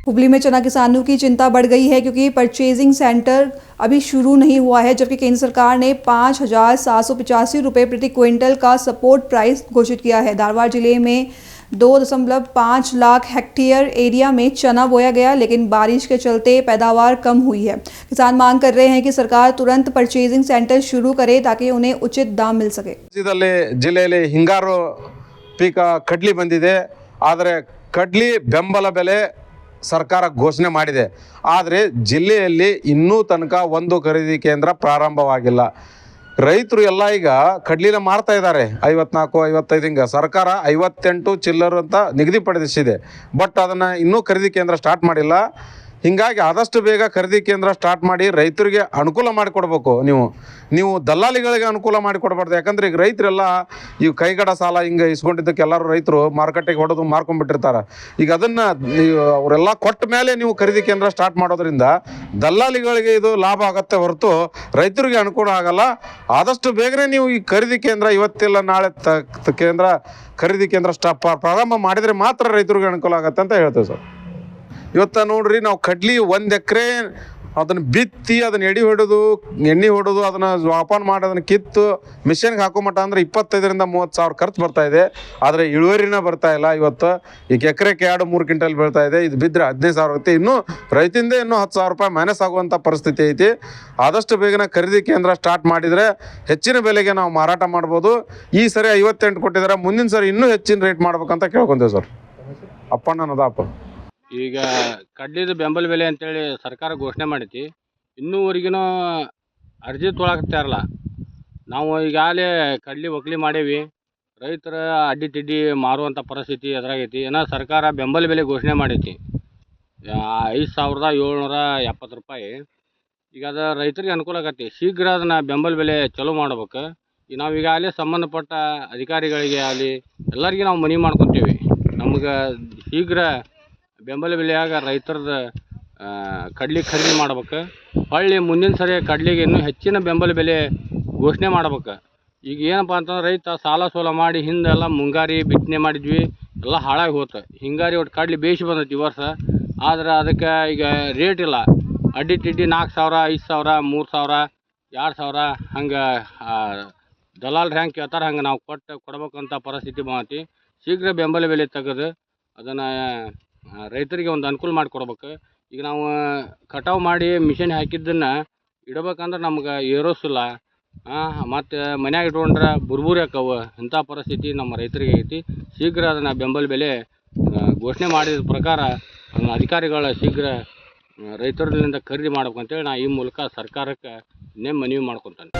हुबली में चना किसानों की चिंता बढ़ गई है क्योंकि परचेजिंग सेंटर अभी शुरू नहीं हुआ है, जबकि केंद्र सरकार ने 5,785 रुपये प्रति क्विंटल का सपोर्ट प्राइस घोषित किया है। धारवाड़ जिले में 2.5 लाख हेक्टेयर एरिया में चना बोया गया, लेकिन बारिश के चलते पैदावार कम हुई है। किसान मांग कर रहे हैं कि सरकार तुरंत परचेजिंग सेंटर शुरू करे ताकि उन्हें उचित दाम मिल सके। ಜಿಲ್ಲೆಯಲ್ಲಿ ಹಿಂಗಾರು ಪೀಕ ಕಡ್ಲಿ ಬಂದಿದೆ, ಆದರೆ ಕಡ್ಲಿ ಬೆಂಬಲ ಬೆಲೆ ಸರ್ಕಾರ ಘೋಷಣೆ ಮಾಡಿದೆ. ಆದರೆ ಜಿಲ್ಲೆಯಲ್ಲಿ ಇನ್ನೂ ತನಕ ಒಂದು ಖರೀದಿ ಕೇಂದ್ರ ಪ್ರಾರಂಭವಾಗಿಲ್ಲ. ರೈತರು ಎಲ್ಲ ಈಗ ಕಡ್ಲಿನ ಮಾರ್ತಾ ಇದ್ದಾರೆ 54, 55 ಹಿಂಗೆ. ಸರ್ಕಾರ 58 ಚಿಲ್ಲರ್ ಅಂತ ನಿಗದಿಪಡಿಸಿದೆ, ಬಟ್ ಅದನ್ನು ಇನ್ನೂ ಖರೀದಿ ಕೇಂದ್ರ ಸ್ಟಾರ್ಟ್ ಮಾಡಿಲ್ಲ. ಹೀಗಾಗಿ ಆದಷ್ಟು ಬೇಗ ಖರೀದಿ ಕೇಂದ್ರ ಸ್ಟಾರ್ಟ್ ಮಾಡಿ ರೈತರಿಗೆ ಅನುಕೂಲ ಮಾಡಿಕೊಡ್ಬೇಕು. ನೀವು ದಲ್ಲಾಳಿಗಳಿಗೆ ಅನುಕೂಲ ಮಾಡಿಕೊಡ್ಬಾರ್ದು. ಯಾಕಂದ್ರೆ ಈಗ ರೈತರೆಲ್ಲ ಈ ಕೈಗಡ ಸಾಲ ಹಿಂಗೆ ಇಸ್ಕೊಂಡಿದ್ದಕ್ಕೆ ಎಲ್ಲರೂ ರೈತರು ಮಾರ್ಕೆಟಿಗೆ ಹೊಡೆದು ಮಾರ್ಕೊಂಡ್ಬಿಟ್ಟಿರ್ತಾರೆ. ಈಗ ಅದನ್ನು ಅವರೆಲ್ಲ ಕೊಟ್ಟ ಮೇಲೆ ನೀವು ಖರೀದಿ ಕೇಂದ್ರ ಸ್ಟಾರ್ಟ್ ಮಾಡೋದ್ರಿಂದ ದಲ್ಲಾಳಿಗಳಿಗೆ ಇದು ಲಾಭ ಆಗುತ್ತೆ ಹೊರತು ರೈತರಿಗೆ ಅನುಕೂಲ ಆಗಲ್ಲ. ಆದಷ್ಟು ಬೇಗನೆ ನೀವು ಈ ಖರೀದಿ ಕೇಂದ್ರ ಇವತ್ತಿಲ್ಲ ನಾಳೆ ಖರೀದಿ ಕೇಂದ್ರ ಪ್ರಾರಂಭ ಮಾಡಿದರೆ ಮಾತ್ರ ರೈತರಿಗೆ ಅನುಕೂಲ ಆಗುತ್ತೆ ಅಂತ ಹೇಳ್ತೇವೆ ಸರ್. ಇವತ್ತು ನೋಡ್ರಿ, ನಾವು ಕಡ್ಲಿ 1 ಎಕರೆ ಅದನ್ನು ಬಿತ್ತಿ ಅದನ್ನು ಎಣ್ಣೆ ಹೊಡೋದು ಅದನ್ನು ಜೋಪಾನ ಮಾಡಿ ಅದನ್ನು ಕಿತ್ತು ಮಿಷನ್ಗೆ ಹಾಕೋ ಮಟ್ಟ ಅಂದ್ರೆ 25,000 - 30,000 ಖರ್ಚು ಬರ್ತಾ ಇದೆ. ಆದರೆ ಇಳುವರಿನ ಬರ್ತಾ ಇಲ್ಲ. ಇವತ್ತು ಈಗ ಎಕರೆಗೆ 2-3 ಕ್ವಿಂಟಲ್ ಬೀಳ್ತಾ ಇದೆ. ಇದು ಬಿದ್ದರೆ 15,000 ಆಗುತ್ತೆ. ಇನ್ನೂ ರೈತಿಂದ ಇನ್ನೂ 10,000 ರೂಪಾಯಿ ಮೈನಸ್ ಆಗುವಂಥ ಪರಿಸ್ಥಿತಿ ಐತಿ. ಆದಷ್ಟು ಬೇಗನೆ ಖರೀದಿ ಕೇಂದ್ರ ಸ್ಟಾರ್ಟ್ ಮಾಡಿದರೆ ಹೆಚ್ಚಿನ ಬೆಲೆಗೆ ನಾವು ಮಾರಾಟ ಮಾಡ್ಬೋದು. ಈ ಸರಿ 58 ಕೊಟ್ಟಿದ್ದಾರೆ, ಮುಂದಿನ ಸರಿ ಇನ್ನೂ ಹೆಚ್ಚಿನ ರೇಟ್ ಮಾಡ್ಬೇಕಂತ ಕೇಳ್ಕೊಂತೇವೆ ಸರ್. ಅಪ್ಪಣ್ಣ ನದಾಪ. ಈಗ ಕಡ್ಲಿದು ಬೆಂಬಲ ಬೆಲೆ ಅಂತೇಳಿ ಸರ್ಕಾರ ಘೋಷಣೆ ಮಾಡೈತಿ. ಇನ್ನೂವರೆಗೂ ಅರ್ಜಿ ತೊಗೊಳಕತ್ತಾರಲ್ಲ. ನಾವು ಈಗಾಗಲೇ ಕಡ್ಲಿ ಒಕ್ಕಲಿ ಮಾಡೇವಿ. ರೈತರ ಅಡ್ಡಿ ತಿಡ್ಡಿ ಮಾರುವಂಥ ಪರಿಸ್ಥಿತಿ ಎದುರಾಗೈತಿ. ಏನೋ ಸರ್ಕಾರ ಬೆಂಬಲ ಬೆಲೆ ಘೋಷಣೆ ಮಾಡೈತಿ 5,770 ರೂಪಾಯಿ. ಈಗ ಅದು ರೈತರಿಗೆ ಅನುಕೂಲ ಆಗತ್ತೆ. ಶೀಘ್ರ ಅದನ್ನು ಬೆಂಬಲ ಬೆಲೆ ಚಲೋ ಮಾಡ್ಬೇಕು. ಈಗ ನಾವು ಈಗಾಗಲೇ ಸಂಬಂಧಪಟ್ಟ ಅಧಿಕಾರಿಗಳಿಗೆ ಆಗಲಿ ಎಲ್ಲರಿಗೂ ನಾವು ಮನವಿ ಮಾಡ್ಕೊತೀವಿ, ನಮ್ಗೆ ಶೀಘ್ರ ಬೆಂಬಲ ಬೆಲೆಯಾಗ ರೈತರದ ಕಡ್ಲಿ ಖರೀದಿ ಮಾಡ್ಬೇಕು. ಹೊಳ್ಳಿ ಮುಂದಿನ ಸರಿ ಕಡ್ಲಿಗೆ ಇನ್ನೂ ಹೆಚ್ಚಿನ ಬೆಂಬಲ ಬೆಲೆ ಘೋಷಣೆ ಮಾಡ್ಬೇಕು. ಈಗ ಏನಪ್ಪ ಅಂತಂದ್ರೆ ರೈತ ಸಾಲ ಸೋಲ ಮಾಡಿ ಹಿಂದೆಲ್ಲ ಮುಂಗಾರಿ ಬಿತ್ತನೆ ಮಾಡಿದ್ವಿ, ಎಲ್ಲ ಹಾಳಾಗಿ ಹೋತು. ಹಿಂಗಾರಿ ಒಟ್ಟು ಕಡ್ಲಿ ಬೇಯಿಸಿ ಬಂದೈತಿ ಈ ವರ್ಷ. ಆದ್ರೆ ಅದಕ್ಕೆ ಈಗ ರೇಟ್ ಇಲ್ಲ. ಅಡ್ಡಿ ತಿಡ್ಡಿ 4,000, 5,000, 3,000, 2,000 ಹಂಗೆ ದಲಾಲ್ರು ಹೆಂಗೆ ಕೇಳ್ತಾರೆ ಹಂಗೆ ನಾವು ಕೊಡ್ಬೇಕಂತ ಪರಿಸ್ಥಿತಿ ಬಂದೈತಿ. ಶೀಘ್ರ ಬೆಂಬಲ ಬೆಲೆ ತೆಗೆದು ಅದನ್ನು ರೈತರಿಗೆ ಒಂದು ಅನುಕೂಲ ಮಾಡಿಕೊಡ್ಬೇಕು. ಈಗ ನಾವು ಕಟಾವು ಮಾಡಿ ಮಿಷನ್ ಹಾಕಿದ್ದನ್ನು ಇಡಬೇಕಂದ್ರೆ ನಮ್ಗೆ ಏರೋಸಿಲ್ಲ, ಮತ್ತು ಮನ್ಯಾಗ ಇಟ್ಕೊಂಡ್ರೆ ಬುರ್ಬುರಿ ಹಾಕವು. ಇಂಥ ಪರಿಸ್ಥಿತಿ ನಮ್ಮ ರೈತರಿಗೆ ಐತಿ. ಶೀಘ್ರ ಅದನ್ನು ಬೆಂಬಲ ಬೆಲೆ ಘೋಷಣೆ ಮಾಡಿದ ಪ್ರಕಾರ ಅಧಿಕಾರಿಗಳ ಶೀಘ್ರ ರೈತರಿಂದ ಖರೀದಿ ಮಾಡ್ಬೇಕಂತೇಳಿ ನಾನು ಈ ಮೂಲಕ ಸರ್ಕಾರಕ್ಕೆ ಮನವಿ ಮಾಡ್ಕೊತಾನೆ.